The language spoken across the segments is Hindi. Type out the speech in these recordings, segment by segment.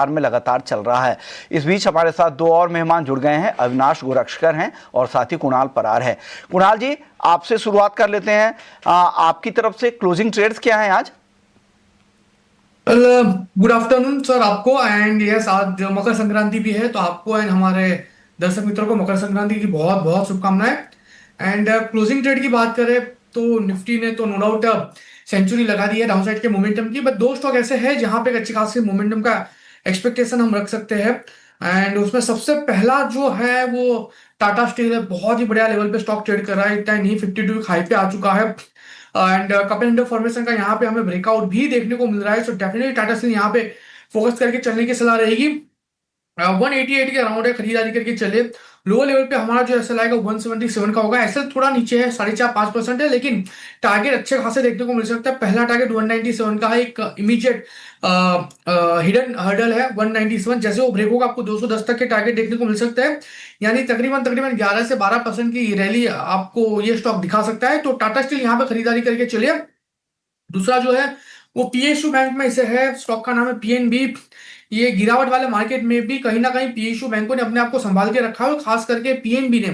में लगातार चल रहा है। इस बीच हमारे साथ दो और मेहमान जुड़ गए हैं, अविनाश गोरक्षकर हैं और साथ ही कुणाल परार है। कुणाल जी, आपसे शुरुआत कर लेते हैं। आपकी तरफ से क्लोजिंग ट्रेड्स क्या हैं आज? गुड आफ्टरनून सर आपको। एंड यस, आज मकर संक्रांति भी है, तो आपको एंड हमारे दर्शक मित्रों को मकर संक्रांति की बहुत बहुत शुभकामनाएं। एंड क्लोजिंग ट्रेड की बात करें तो निफ्टी ने तो नो डाउट सेंचुरी लगा दी है डाउन साइड के मोमेंटम की, बट दो स्टॉक ऐसे हैं जहां पे एक अच्छी खासी मोमेंटम का एक्सपेक्टेशन हम रख सकते हैं। एंड उसमें सबसे पहला जो है वो टाटा स्टील है। बहुत ही बढ़िया लेवल पे स्टॉक ट्रेड कर रहा है, इतना नहीं 52 हाई पे आ चुका है। एंड कप एंड फॉर्मेशन का यहाँ पे हमें ब्रेकआउट भी देखने को मिल रहा है, सो डेफिनेटली टाटा स्टील यहाँ पे फोकस करके चलने की सलाह रहेगी। 188 के अराउंड है, खरीदारी करके चले। लोअर लेवल पे हमारा जो एसएल आएगा 177 का होगा। एसएल थोड़ा नीचे है, 4.5-5% है, लेकिन टारगेट अच्छे खासे देखने को मिल सकता है। पहला टारगेट 197 का है, एक इमीडिएट हिडन हर्डल है 197। जैसे वो ब्रेक होगा आपको 210 तक के टारगेट देखने को मिल सकते हैं, यानी तकरीबन तकरीबन 11 से 12% की रैली आपको ये स्टॉक दिखा सकता है। तो टाटा स्टील यहाँ पे खरीदारी करके चलिए। दूसरा जो है वो पीएसयू बैंक में इसे है, स्टॉक का नाम है पीएनबी। ये गिरावट वाले मार्केट में भी कहीं ना कहीं पीएसयू बैंकों ने अपने आप को संभाल के रखा है, और खास करके पीएनबी ने।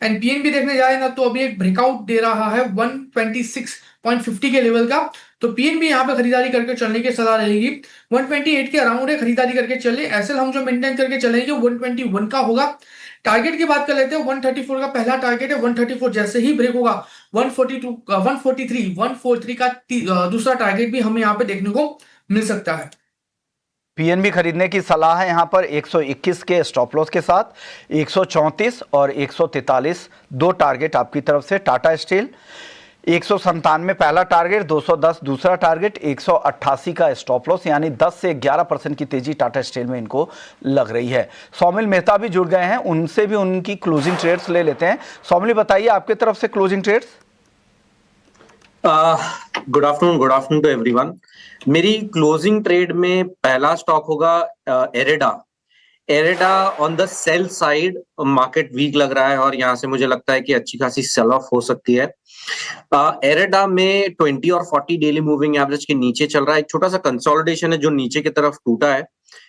एंड पीएनबी देखने जाए ना तो अभी एक ब्रेकआउट दे रहा है 126.50 के लेवल का, तो पीएनबी यहाँ पे खरीदारी करके चलने की सलाह रहेगी। 128 के अराउंड है, खरीदारी करके चले। एसएल हम जो मेंटेन करके चलेंगे 121 का होगा। टारगेट की बात कर लेते हैं, 134 का पहला टारगेट है। 134 जैसे ही ब्रेक होगा 142 143 का दूसरा टारगेट भी हमें यहाँ पे देखने को मिल सकता है। पीएनबी खरीदने की सलाह है यहाँ पर 121 के स्टॉप लॉस के साथ। 134 और 143 दो टारगेट आपकी तरफ से। टाटा स्टील 197 पहला टारगेट, 210 दूसरा टारगेट, 188 का स्टॉप लॉस, यानी 10 से 11% की तेजी टाटा स्टील में इनको लग रही है। सौमिल मेहता भी जुड़ गए हैं, उनसे भी उनकी क्लोजिंग ट्रेड्स ले लेते हैं। सौमिल, बताइए आपके तरफ से closing trades. Good afternoon to everyone. मेरी क्लोजिंग ट्रेड में पहला स्टॉक होगा IREDA. IREDA on the sell side market weak लग रहा है और यहाँ से मुझे लगता है कि अच्छी खासी सेल ऑफ हो सकती है। एरेडा में 20 और 40 डेली मूविंग एवरेज के नीचे चल रहा है। एक छोटा सा कंसोलिडेशन है जो नीचे की तरफ टूटा है।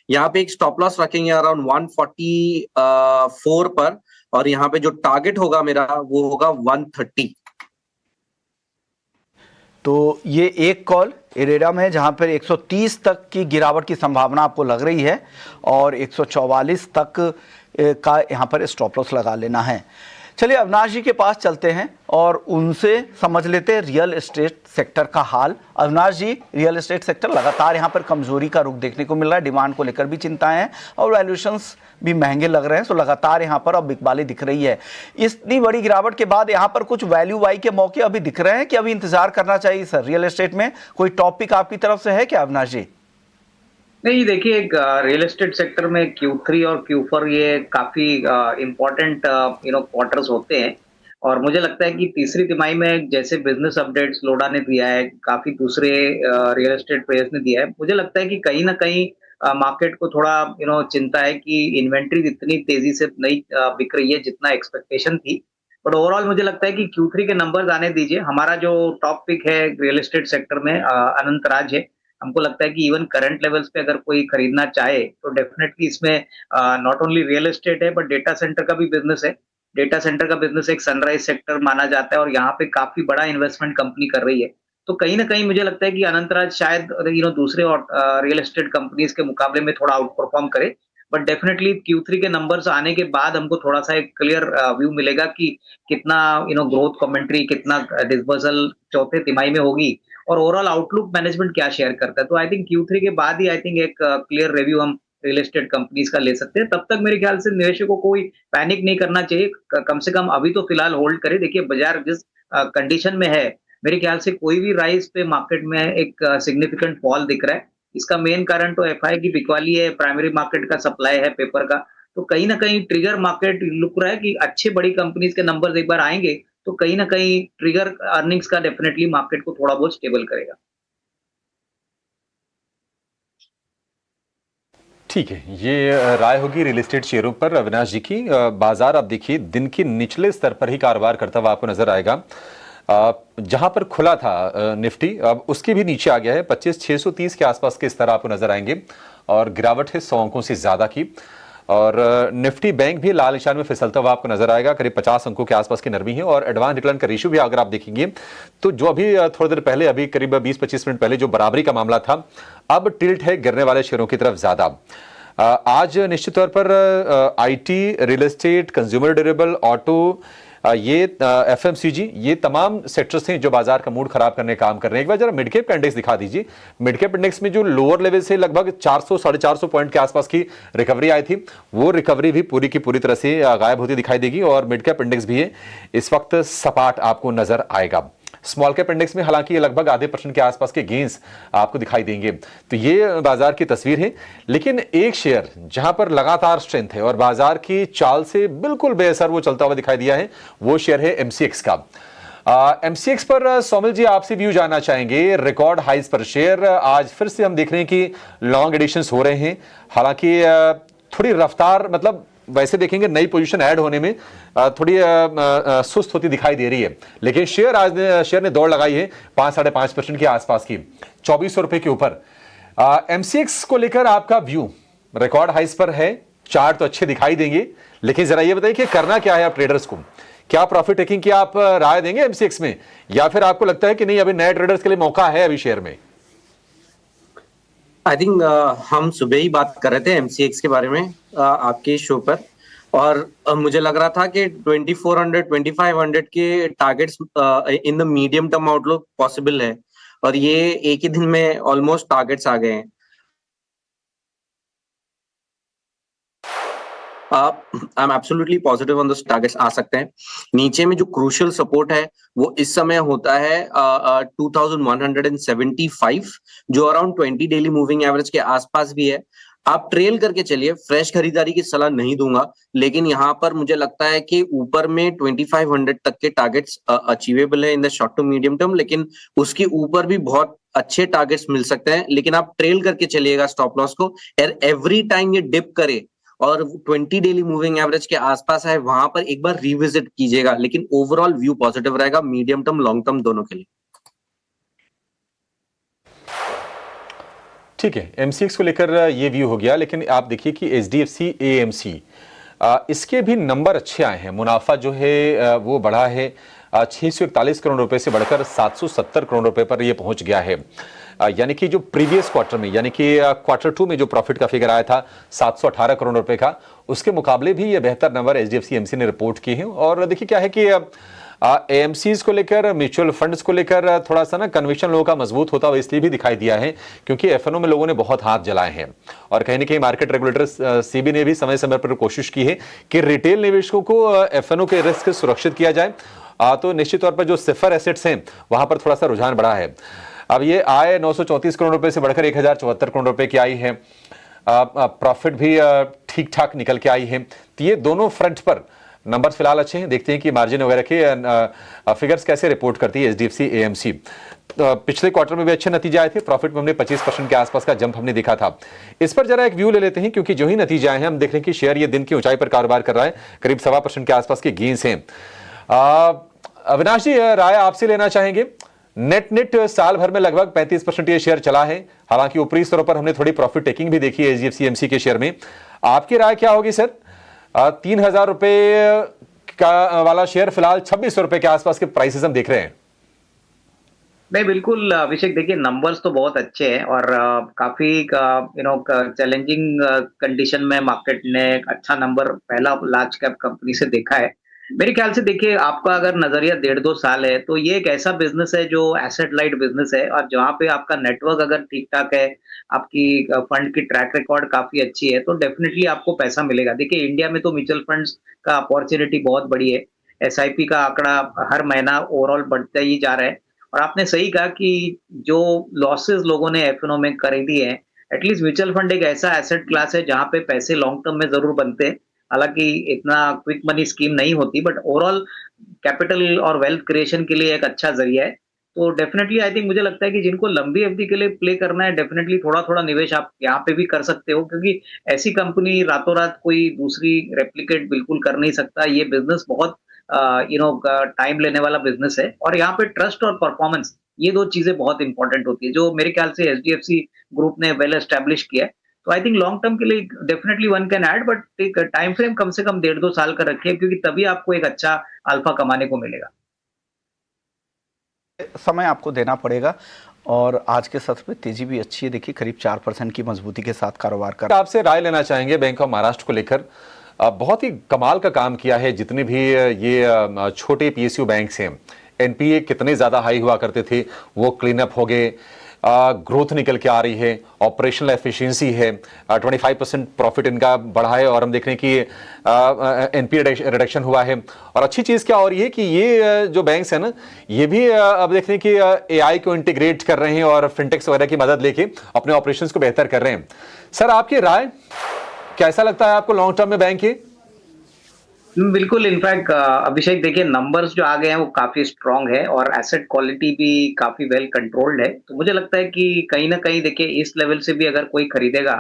यहाँ पे एक स्टॉप लॉस रखेंगे अराउंड 144 पर, और यहाँ पे जो टारगेट होगा मेरा वो होगा 130। तो ये एक कॉल एरेडा में जहां पर 130 तक की गिरावट की संभावना आपको लग रही है और 144 तक का यहां पर स्टॉप लॉस लगा लेना है। चलिए अविनाश जी के पास चलते हैं और उनसे समझ लेते हैं रियल एस्टेट सेक्टर का हाल। अविनाश जी, रियल एस्टेट सेक्टर लगातार यहाँ पर कमजोरी का रुख देखने को मिल रहा है, डिमांड को लेकर भी चिंताएं हैं और वैल्यूएशंस भी महंगे लग रहे हैं, तो लगातार यहाँ पर अब बिकवाली दिख रही है। इतनी बड़ी गिरावट के बाद यहाँ पर कुछ वैल्यू बाई के मौके अभी दिख रहे हैं कि अभी इंतजार करना चाहिए सर रियल एस्टेट में? कोई टॉपिक आपकी तरफ से है क्या अविनाश जी? नहीं, देखिए, एक रियल एस्टेट सेक्टर में Q3 और Q4 ये काफी इम्पोर्टेंट क्वार्टर्स होते हैं, और मुझे लगता है कि तीसरी तिमाही में जैसे बिजनेस अपडेट्स लोडा ने दिया है, काफी दूसरे रियल एस्टेट प्लेयर्स ने दिया है, मुझे लगता है कि कहीं ना कहीं मार्केट को थोड़ा चिंता है कि इन्वेंट्री इतनी तेजी से नहीं बिक रही है जितना एक्सपेक्टेशन थी। बट ओवरऑल मुझे लगता है कि Q3 के नंबर्स आने दीजिए। हमारा जो टॉप पिक है रियल एस्टेट सेक्टर में अनंतराज है। हमको लगता है कि इवन करंट लेवल्स पे अगर कोई खरीदना चाहे तो डेफिनेटली इसमें नॉट ओनली रियल एस्टेट है बट डेटा सेंटर का भी बिजनेस है। डेटा सेंटर का बिजनेस एक सनराइज सेक्टर माना जाता है और यहाँ पे काफी बड़ा इन्वेस्टमेंट कंपनी कर रही है। तो कहीं ना कहीं मुझे लगता है कि अनंतराज शायद दूसरे रियल एस्टेट कंपनीज के मुकाबले में थोड़ा आउट परफॉर्म करे। बट डेफिनेटली Q3 के नंबर्स आने के बाद हमको थोड़ा सा एक क्लियर व्यू मिलेगा कि कितना ग्रोथ कमेंट्री, कितना डिस्बर्सल चौथे तिमाही में होगी, और ओवरऑल आउटलुक मैनेजमेंट क्या शेयर करता है। तो आई थिंक Q3 के बाद ही आई थिंक एक क्लियर रिव्यू हम रियल एस्टेट कंपनीज का ले सकते हैं। तब तक मेरे ख्याल से निवेशकों को कोई पैनिक नहीं करना चाहिए, कम से कम अभी तो फिलहाल होल्ड करे। देखिए, बाजार जिस कंडीशन में है, मेरे ख्याल से कोई भी राइज पे मार्केट में एक सिग्निफिकेंट फॉल दिख रहा है। इसका मेन कारण तो एफआई की बिकवाली है, प्राइमरी मार्केट का सप्लाई है पेपर का। तो कहीं ना कहीं ट्रिगर मार्केट लुक रहा है कि अच्छे बड़ी कंपनीज के नंबर्स एक बार आएंगे तो कहीं ना कहीं ट्रिगर अर्निंग्स का डेफिनेटली मार्केट को थोड़ा बहुत स्टेबल करेगा। ठीक है, ये राय होगी रियल एस्टेट शेयरों पर अविनाश जी की। बाजार आप देखिए दिन के निचले स्तर पर ही कारोबार करता हुआ आपको नजर आएगा। जहां पर खुला था निफ्टी अब उसके भी नीचे आ गया है, 25,630 के आसपास के स्तर आपको नजर आएंगे। और गिरावट है 100 अंकों से ज्यादा की। और निफ्टी बैंक भी लाल निशान में फिसलता हुआ आपको नजर आएगा, करीब 50 अंकों के आसपास की नरमी है। और एडवांस डिक्लाइन का रेशियो भी अगर आप देखेंगे तो जो अभी थोड़ी देर पहले, अभी करीब 20-25 मिनट पहले जो बराबरी का मामला था, अब टिल्ट है गिरने वाले शेयरों की तरफ ज्यादा। आज निश्चित तौर पर IT, real estate, consumer durable, auto, ये एफएमसीजी, ये तमाम सेक्टर्स हैं जो बाजार का मूड खराब करने का काम कर रहे हैं। एक बार जरा मिड कैप का इंडेक्स दिखा दीजिए। मिड कैप इंडेक्स में जो लोअर लेवल से लगभग 400-450 पॉइंट के आसपास की रिकवरी आई थी, वो रिकवरी भी पूरी की पूरी तरह से गायब होती दिखाई देगी। और मिड कैप इंडेक्स भी है इस वक्त सपाट आपको नजर आएगा। स्मॉल कैप इंडेक्स में हालांकि ये लगभग आधे % के आसपास के गेंस आपको दिखाई देंगे। तो ये बाजार की तस्वीर है। लेकिन एक शेयर जहां पर लगातार स्ट्रेंथ है और बाजार की चाल से बिल्कुल बेअसर वो चलता हुआ दिखाई दिया है, वो शेयर है एमसीएक्स का। एमसीएक्स पर सोमिल जी आपसे व्यू जानना चाहेंगे। रिकॉर्ड हाइज पर शेयर आज फिर से हम देख रहे हैं कि लॉन्ग एडिशंस हो रहे हैं। हालांकि थोड़ी रफ्तार, मतलब वैसे देखेंगे नई पोजीशन ऐड होने में थोड़ी सुस्त होती दिखाई दे रही है, लेकिन शेयर ने दौड़ लगाई है 5-5.5% के आसपास की, 2400 रुपए के ऊपर। एमसीएक्स को लेकर आपका व्यू? रिकॉर्ड हाइस पर है, चार्ट तो अच्छे दिखाई देंगे, लेकिन जरा ये बताइए कि करना क्या है आप ट्रेडर्स को? क्या प्रॉफिट टेकिंग की आप राय देंगे एमसीएक्स में, या फिर आपको लगता है कि नहीं अभी नए ट्रेडर्स के लिए मौका है अभी शेयर में? आई थिंक हम सुबह ही बात कर रहे थे एमसीएक्स के बारे में आपके शो पर, और मुझे लग रहा था कि 2400 2500 के targets in the medium term outlook possible है, और ये एक ही दिन में ऑलमोस्ट टारगेट्स आ गए हैं। I am absolutely positive on this, targets आ सकते हैं। नीचे में जो क्रूशियल सपोर्ट है वो इस समय होता है 2175, जो अराउंड 20 डेली मूविंग एवरेज के आसपास भी है। आप ट्रेल करके चलिए, फ्रेश खरीदारी की सलाह नहीं दूंगा, लेकिन यहाँ पर मुझे लगता है कि ऊपर में 2500 तक के टारगेट्स अचीवेबल है in the short to medium term, लेकिन उसके ऊपर भी बहुत अच्छे टारगेट्स मिल सकते हैं। लेकिन आप ट्रेल करके चलिएगा स्टॉप लॉस को, एवरी टाइम ये डिप करे और 20 डेली मूविंग एवरेज के आसपास है, वहां पर एक बार रिविजिट कीजिएगा। लेकिन ओवरऑल व्यू पॉजिटिव रहेगा, मीडियम टर्म लॉन्ग टर्म दोनों के लिए। ठीक है, एमसीएक्स को लेकर ये व्यू हो गया। लेकिन आप देखिए कि एचडीएफसी एएमसी, इसके भी नंबर अच्छे आए हैं। मुनाफा जो है वो बढ़ा है, 641 करोड़ रुपए से बढ़कर 770 करोड़ रुपए पर ये पहुंच गया है। यानी कि जो प्रीवियस क्वार्टर में, यानी कि क्वार्टर 2 में जो प्रॉफिट का फिगर आया था 718 करोड़ रुपए का, उसके मुकाबले भी ये बेहतर नंबर एचडीएफसी एएमसी ने रिपोर्ट किए हैं। और देखिए क्या है कि एएमसीज को लेकर, म्यूचुअल फंड्स को लेकर थोड़ा सा ना कन्विक्शन लोगों का मजबूत होता हुआ इसलिए भी दिखाई दिया है क्योंकि एफएनओ में लोगों ने बहुत हाथ जलाए हैं। और कहीं ना कहीं मार्केट रेगुलेटर सीबी ने भी समय समय पर कोशिश की है कि रिटेल निवेशकों को एफएनओ के रिस्क सुरक्षित किया जाए। तो निश्चित तौर पर जो सिफर एसेट्स हैं वहां पर थोड़ा सा रुझान बढ़ा है। अब ये आय 934 करोड़ रुपए से बढ़कर 1074 करोड़ रुपए की आई है। प्रॉफिट भी ठीक ठाक निकल के आई है। तो ये दोनों फ्रंट पर नंबर्स फिलहाल अच्छे हैं। देखते हैं कि मार्जिन वगैरह के फिगर्स कैसे रिपोर्ट करती है एचडीएफसी एएमसी। पिछले क्वार्टर में भी अच्छे नतीजे आए थे, प्रॉफिट में हमने 25% के आसपास का जंप हमने देखा था। इस पर जरा एक व्यू ले लेते हैं क्योंकि जो ही नतीजे आए हैं हम देख रहे हैं कि शेयर ये दिन की ऊंचाई पर कारोबार कर रहा है, करीब 1.25% के आसपास के गेंस हैं। अविनाश जी, राय आपसे लेना चाहेंगे। नेट साल भर में लगभग 35% ये शेयर चला है, हालांकि ऊपरी स्तरों पर हमने थोड़ी प्रॉफिट टेकिंग भी देखी है एचडीएफसी एएमसी के शेयर में। आपकी राय क्या होगी सर? 3000 रुपए का वाला शेयर फिलहाल 2600 रुपए के आसपास के प्राइसेस हम देख रहे हैं। नहीं, बिल्कुल अभिषेक, देखिए नंबर्स तो बहुत अच्छे हैं और काफी चैलेंजिंग कंडीशन में मार्केट ने अच्छा नंबर पहला लार्ज कैप कंपनी से देखा है। मेरे ख्याल से देखिए, आपका अगर नजरिया 1.5-2 साल है तो ये एक ऐसा बिजनेस है जो एसेट लाइट बिजनेस है, और जहाँ पे आपका नेटवर्क अगर ठीक ठाक है, आपकी फंड की ट्रैक रिकॉर्ड काफी अच्छी है, तो डेफिनेटली आपको पैसा मिलेगा। देखिए इंडिया में तो म्यूचुअल फंड्स का अपॉर्चुनिटी बहुत बड़ी है, एसआईपी का आंकड़ा हर महीना ओवरऑल बढ़ता ही जा रहा है। और आपने सही कहा कि जो लॉसेस लोगों ने एफएनओ में खरीदी है, एटलीस्ट म्यूचुअल फंड एक ऐसा एसेट क्लास है जहाँ पे पैसे लॉन्ग टर्म में जरूर बनते हैं। हालांकि इतना क्विक मनी स्कीम नहीं होती, बट ओवरऑल कैपिटल और वेल्थ क्रिएशन के लिए एक अच्छा जरिया है। तो डेफिनेटली आई थिंक मुझे लगता है कि जिनको लंबी अवधि के लिए प्ले करना है, डेफिनेटली थोड़ा थोड़ा निवेश आप यहाँ पे भी कर सकते हो, क्योंकि ऐसी कंपनी रातों रात कोई दूसरी रेप्लिकेट बिल्कुल कर नहीं सकता। ये बिजनेस बहुत टाइम लेने वाला बिजनेस है, और यहाँ पे ट्रस्ट और परफॉर्मेंस, ये दो चीजें बहुत इंपॉर्टेंट होती है, जो मेरे ख्याल से एचडीएफसी ग्रुप ने वेल एस्टेब्लिश किया है। तो आई थिंक लॉन्ग टर्म के लिए definitely one can add, but एक टाइम फ्रेम कम से कम 1.5-2 साल का रखिए, क्योंकि तभी आपको एक अच्छा अल्फा कमाने को मिलेगा। समय आपको देना पड़ेगा। और आज के सत्र में तेजी भी अच्छी है, देखिए करीब 4% की मजबूती के साथ कारोबार कर। आपसे राय लेना चाहेंगे बैंक ऑफ महाराष्ट्र को लेकर। बहुत ही कमाल का काम किया है। जितने भी ये छोटे पीएसयू बैंक्स हैं, एनपीए कितने ज्यादा हाई हुआ करते थे, वो क्लीन अप हो गए, ग्रोथ निकल के आ रही है, ऑपरेशनल एफिशिएंसी है, 25% प्रॉफिट इनका बढ़ा है, और हम देख रहे हैं कि एनपीए रिडक्शन हुआ है। और अच्छी चीज क्या हो रही है कि ये जो बैंक्स है ना, ये भी अब देख रहे हैं कि एआई को इंटीग्रेट कर रहे हैं और फिनटेक्स वगैरह की मदद लेके अपने ऑपरेशंस को बेहतर कर रहे हैं। सर, आपकी राय कैसा लगता है आपको लॉन्ग टर्म में बैंक के? बिल्कुल, इनफैक्ट अभिषेक देखिए, नंबर्स जो आ गए हैं वो काफी स्ट्रांग है और एसेट क्वालिटी भी काफी वेल कंट्रोल्ड है। तो मुझे लगता है कि कहीं ना कहीं देखिए इस लेवल से भी अगर कोई खरीदेगा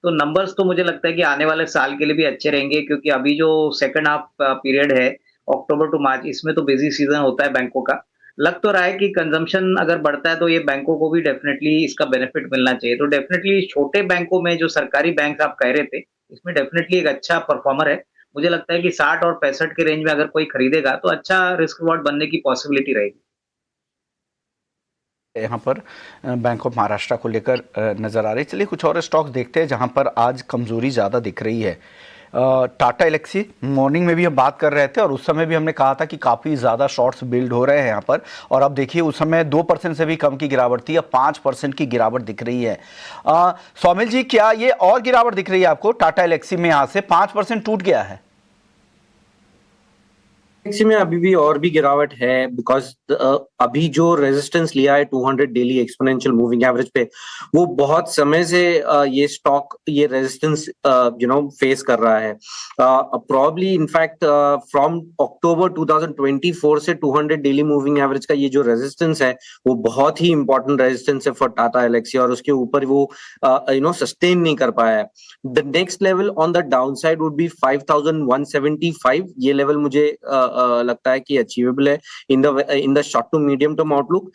तो नंबर्स तो मुझे लगता है कि आने वाले साल के लिए भी अच्छे रहेंगे, क्योंकि अभी जो सेकंड हाफ पीरियड है, अक्टूबर टू मार्च, इसमें तो बिजी सीजन होता है बैंकों का। लग तो रहा है कि कंजम्पशन अगर बढ़ता है तो ये बैंकों को भी डेफिनेटली इसका बेनिफिट मिलना चाहिए। तो डेफिनेटली छोटे बैंकों में जो सरकारी बैंक आप कह रहे थे, इसमें डेफिनेटली एक अच्छा परफॉर्मर है। मुझे लगता है कि 60 और 65 के रेंज में अगर कोई खरीदेगा तो अच्छा रिस्क रिवॉर्ड बनने की पॉसिबिलिटी रहेगी। यहाँ पर बैंक ऑफ महाराष्ट्र को लेकर नजर आ रही है। चलिए कुछ और स्टॉक्स देखते हैं जहाँ पर आज कमजोरी ज़्यादा दिख रही है। टाटा एलेक्सी, मॉर्निंग में भी हम बात कर रहे थे और उस समय भी हमने कहा था कि काफ़ी ज़्यादा शॉर्ट्स बिल्ड हो रहे हैं यहाँ पर, और अब देखिए उस समय 2% से भी कम की गिरावट थी, अब 5% की गिरावट दिख रही है। सौमिल जी, क्या ये और गिरावट दिख रही है आपको टाटा एलेक्सी में? यहाँ से 5% टूट गया है। गैलेक्सी में अभी भी और भी गिरावट है, बिकॉज अभी जो रेजिस्टेंस लिया है 200 डेली एक्सपोनेंशियल मूविंग एवरेज पे, वो बहुत समय से ये स्टॉक ये रेजिस्टेंस फेस कर रहा है। प्रॉब्ली इनफैक्ट फ्रॉम अक्टूबर 2024 से 200 डेली मूविंग एवरेज का ये जो रेजिस्टेंस है वो बहुत ही इंपॉर्टेंट रेजिस्टेंस है फॉर टाटा एलेक्सी, और उसके ऊपर वो सस्टेन नहीं कर पाया है। The next level on the down side would be 5175। ये लेवल मुझे लगता है कि अचीवेबल है in the short to medium term outlook.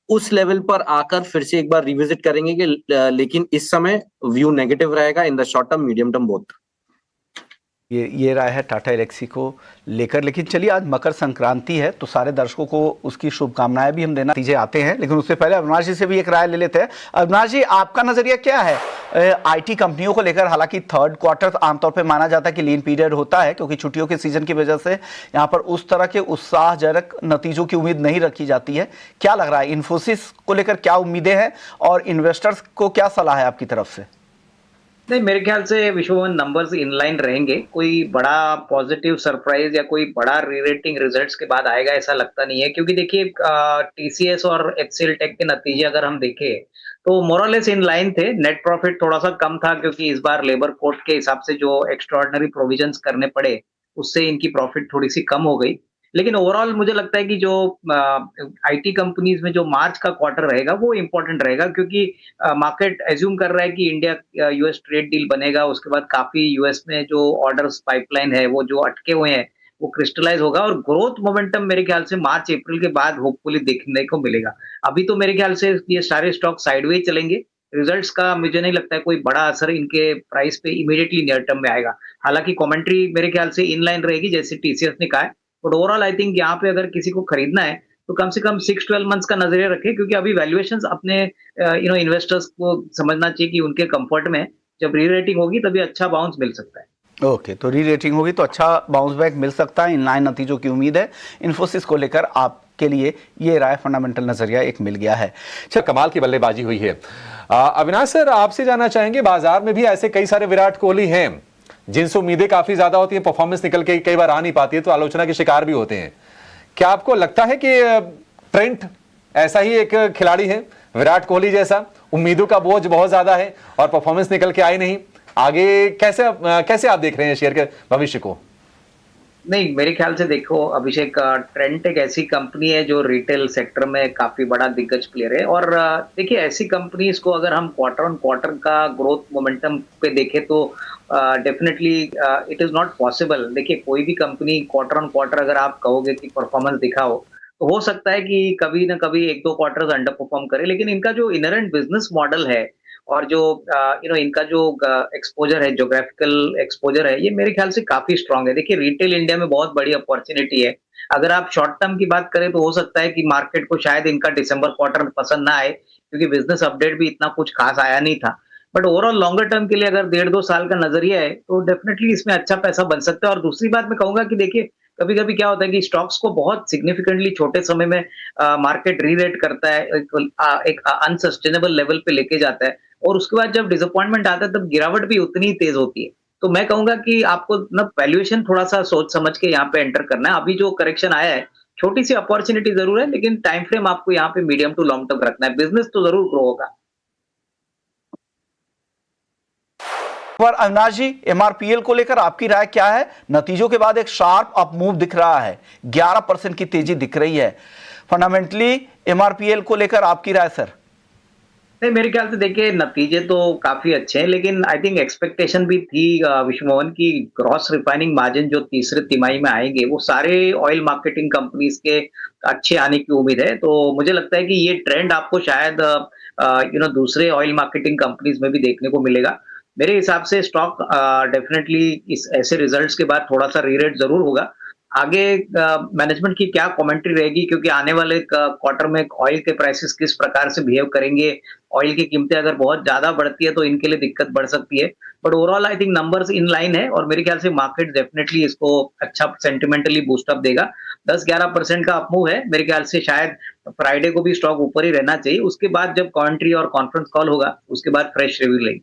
उस लेवल पर आकर फिर से एक बार रिविजिट करेंगे कि लेकिन इस समय व्यू नेगेटिव रहेगा इन the short term medium term both. ये राय है टाटा एलेक्सी को लेकर। लेकिन चलिए, आज मकर संक्रांति है तो सारे दर्शकों को उसकी शुभकामनाएं भी हम देना नतीजे आते हैं, लेकिन उससे पहले अविनाश जी से भी एक राय ले लेते हैं। अविनाश जी, आपका नजरिया क्या है आईटी कंपनियों को लेकर? हालांकि थर्ड क्वार्टर आमतौर पे माना जाता है कि लीन पीरियड होता है, क्योंकि छुट्टियों के सीजन की वजह से यहाँ पर उस तरह के उत्साहजनक नतीजों की उम्मीद नहीं रखी जाती है। क्या लग रहा है, इन्फोसिस को लेकर क्या उम्मीदें हैं और इन्वेस्टर्स को क्या सलाह है आपकी तरफ से? नहीं, मेरे ख्याल से विश्वभर नंबर्स इनलाइन रहेंगे। कोई बड़ा पॉजिटिव सरप्राइज या कोई बड़ा रीरेटिंग रिजल्ट्स के बाद आएगा ऐसा लगता नहीं है, क्योंकि देखिए टीसीएस और एचसीएल टेक के नतीजे अगर हम देखें तो मोरलेस इन लाइन थे। नेट प्रॉफिट थोड़ा सा कम था, क्योंकि इस बार लेबर कोड के हिसाब से जो एक्स्ट्राऑर्डिनरी प्रोविजंस करने पड़े उससे इनकी प्रॉफिट थोड़ी सी कम हो गई। लेकिन ओवरऑल मुझे लगता है कि जो आईटी कंपनीज में जो मार्च का क्वार्टर रहेगा वो इम्पोर्टेंट रहेगा, क्योंकि मार्केट एज्यूम कर रहा है कि इंडिया यूएस ट्रेड डील बनेगा, उसके बाद काफी यूएस में जो ऑर्डर्स पाइपलाइन है वो जो अटके हुए हैं वो क्रिस्टलाइज होगा, और ग्रोथ मोमेंटम मेरे ख्याल से मार्च अप्रैल के बाद होपफुली देखने को मिलेगा। अभी तो मेरे ख्याल से ये सारे स्टॉक साइडवेज चलेंगे। रिजल्ट्स का मुझे नहीं लगता है कोई बड़ा असर इनके प्राइस पे इमीडिएटली नियर टर्म में आएगा। हालांकि कमेंट्री मेरे ख्याल से इनलाइन रहेगी जैसे टीसीएस ने कहा है, बट ओवरऑल आई थिंक यहाँ पे अगर किसी को खरीदना है तो कम से कम 6-12 मंथ्स का नजरिया रखें, क्योंकि अभी वैल्यूएशंस अपने इन्वेस्टर्स को समझना चाहिए कि उनके कंफर्ट में जब री रेटिंग होगी तभी अच्छा बाउंस मिल सकता है। ओके, तो री रेटिंग होगी तो अच्छा बाउंस बैक मिल सकता है। इनलाइन नतीजों की उम्मीद है। इन्फोसिस को लेकर आपके लिए ये राय, फंडामेंटल नजरिया एक मिल गया है। अच्छा, कमाल की बल्लेबाजी हुई है। अविनाश सर, आपसे जानना चाहेंगे, बाजार में भी ऐसे कई सारे विराट कोहली हैं जिनसे उम्मीदें काफी ज्यादा होती है, परफॉर्मेंस निकल के कई बार आ नहीं पाती है तो आलोचना के शिकार भी होते हैं। क्या आपको लगता है कि ट्रेंट ऐसा ही एक खिलाड़ी है, विराट कोहली जैसा, उम्मीदों का बोझ बहुत ज्यादा है और परफॉर्मेंस निकल के आई नहीं? आगे कैसे आप देख रहे हैं शेयर के भविष्य को? नहीं, मेरे ख्याल से देखो अभिषेक, ट्रेंट एक ऐसी कंपनी है जो रिटेल सेक्टर में काफी बड़ा दिग्गज प्लेयर है, और देखिए ऐसी कंपनीज को अगर हम क्वार्टर ऑन क्वार्टर का ग्रोथ मोमेंटम पे देखें तो definitely it is not possible. देखिए कोई भी कंपनी क्वार्टर ऑन क्वार्टर अगर आप कहोगे कि परफॉर्मेंस दिखाओ तो हो सकता है कि कभी ना कभी 1-2 क्वार्टर्स अंडर परफॉर्म करे, लेकिन इनका जो इनहेरेंट बिजनेस मॉडल है और जो इनका जो एक्सपोजर है, ज्योग्राफिकल एक्सपोजर है, ये मेरे ख्याल से काफी स्ट्रांग है। देखिए रिटेल इंडिया में बहुत बड़ी अपॉर्चुनिटी है। अगर आप शॉर्ट टर्म की बात करें तो हो सकता है कि मार्केट को शायद इनका दिसंबर क्वार्टर पसंद ना आए, क्योंकि बिजनेस अपडेट भी इतना कुछ खास आया नहीं था। बट ओवरऑल लॉन्गर टर्म के लिए अगर 1.5-2 साल का नजरिया है तो डेफिनेटली इसमें अच्छा पैसा बन सकता है। और दूसरी बात मैं कहूंगा कि देखिए कभी कभी क्या होता है कि स्टॉक्स को बहुत सिग्निफिकेंटली छोटे समय में मार्केट रीरेट करता है, एक अनसस्टेनेबल लेवल पे लेके जाता है, और उसके बाद जब डिसअपॉइंटमेंट आता है तब गिरावट भी उतनी ही तेज होती है। तो मैं कहूंगा कि आपको ना वैल्यूएशन थोड़ा सा सोच समझ के यहाँ पे एंटर करना है। अभी जो करेक्शन आया है, छोटी सी अपॉर्चुनिटी जरूर है, लेकिन टाइम फ्रेम आपको यहाँ पे मीडियम टू लॉन्ग टर्म रखना है। बिजनेस तो जरूर ग्रो होगा। पर अविनाश जी, एमआरपीएल को लेकर आपकी राय क्या है? नतीजों के बाद एक शार्प अप मूव दिख रहा है, 11% की तेजी दिख रही है। फंडामेंटली एमआरपीएल को लेकर आपकी राय सर? नहीं, मेरे ख्याल से देखिए नतीजे तो काफी अच्छे हैं, लेकिन आई थिंक एक्सपेक्टेशन भी थी विश्वमोहन की ग्रॉस रिफाइनिंग मार्जिन जो तीसरे तिमाही में आएंगे वो सारे ऑयल मार्केटिंग कंपनीज के अच्छे आने की उम्मीद है। तो मुझे लगता है कि ये ट्रेंड आपको शायद दूसरे ऑयल मार्केटिंग कंपनीज में भी देखने को मिलेगा। मेरे हिसाब से स्टॉक डेफिनेटली इस ऐसे रिजल्ट्स के बाद थोड़ा सा रीरेट जरूर होगा। आगे मैनेजमेंट की क्या कमेंट्री रहेगी, क्योंकि आने वाले क्वार्टर में ऑयल के प्राइसेस किस प्रकार से बिहेव करेंगे, ऑयल की कीमतें अगर बहुत ज्यादा बढ़ती है तो इनके लिए दिक्कत बढ़ सकती है। But overall I think numbers in line है, और मेरे ख्याल से मार्केट डेफिनेटली इसको अच्छा सेंटिमेंटली बूस्टअप देगा। 10-11% का अपमूव है, मेरे ख्याल से शायद फ्राइडे को भी स्टॉक ऊपर ही रहना चाहिए। उसके बाद जब कमेंट्री और कॉन्फ्रेंस कॉल होगा उसके बाद फ्रेश रिव्यू लेंगे।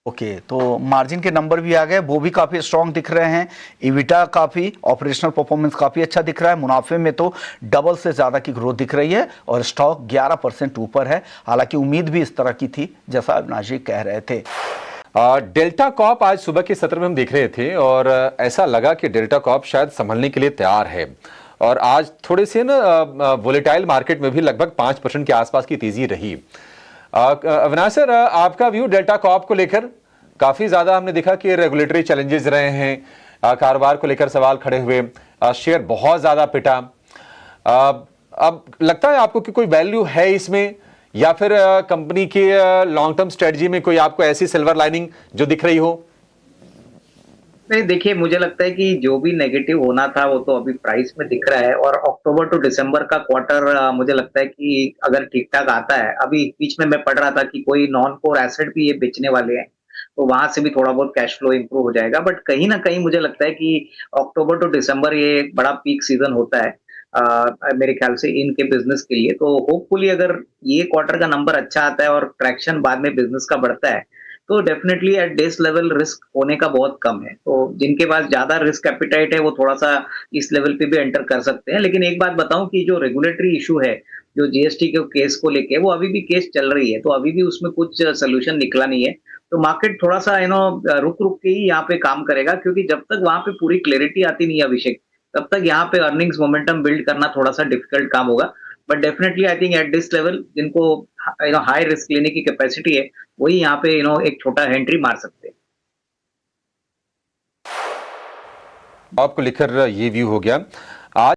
ओके, तो मार्जिन के नंबर भी आ गए, वो भी काफी स्ट्रांग दिख रहे हैं। इविटा काफी, ऑपरेशनल परफॉर्मेंस काफी अच्छा दिख रहा है। मुनाफे में तो डबल से ज्यादा की ग्रोथ दिख रही है और स्टॉक 11% ऊपर है। हालांकि उम्मीद भी इस तरह की थी जैसा अविनाश जी कह रहे थे। डेल्टा कॉर्प आज सुबह के सत्र में हम देख रहे थे और ऐसा लगा कि डेल्टा कॉर्प शायद संभलने के लिए तैयार है, और आज थोड़े से ना वोलेटाइल मार्केट में भी लगभग 5% के आसपास की तेजी रही। अविनाश सर, आपका व्यू डेल्टा कॉर्प को लेकर? काफी ज्यादा हमने देखा कि रेगुलेटरी चैलेंजेस रहे हैं, कारोबार को लेकर सवाल खड़े हुए, शेयर बहुत ज्यादा पिटा। अब लगता है आपको कि कोई वैल्यू है इसमें, या फिर कंपनी के लॉन्ग टर्म स्ट्रेटजी में कोई आपको ऐसी सिल्वर लाइनिंग जो दिख रही हो? नहीं, देखिए मुझे लगता है कि जो भी नेगेटिव होना था वो तो अभी प्राइस में दिख रहा है, और अक्टूबर टू दिसंबर का क्वार्टर मुझे लगता है कि अगर ठीक ठाक आता है, अभी बीच में मैं पढ़ रहा था कि कोई नॉन कोर एसेट भी ये बेचने वाले हैं, तो वहां से भी थोड़ा बहुत कैश फ्लो इंप्रूव हो जाएगा। बट कहीं ना कहीं मुझे लगता है कि अक्टूबर टू दिसंबर ये एक बड़ा पीक सीजन होता है मेरे ख्याल से इनके बिजनेस के लिए। तो होपफुली अगर ये क्वार्टर का नंबर अच्छा आता है और ट्रैक्शन बाद में बिजनेस का बढ़ता है तो definitely at this level risk होने का बहुत कम है। तो जिनके पास ज्यादा रिस्क एपिटाइट है वो थोड़ा सा इस लेवल पे भी एंटर कर सकते हैं। लेकिन एक बात बताऊं कि जो रेगुलेटरी इशू है, जो जीएसटी के केस को लेके, वो अभी भी केस चल रही है, तो अभी भी उसमें कुछ सोल्यूशन निकला नहीं है। तो मार्केट थोड़ा सा रुक रुक के ही यहाँ पे काम करेगा, क्योंकि जब तक वहां पे पूरी क्लैरिटी आती नहीं है अभिषेक, तब तक यहाँ पे अर्निंग्स मोमेंटम बिल्ड करना थोड़ा सा डिफिकल्ट काम होगा। But definitely I think at this level जिनको हाई रिस्क लेने की कैपेसिटी है वही यहाँ पे एक छोटा एंट्री मार सकते हैं। आपको लिखकर ये व्यू हो गया आज।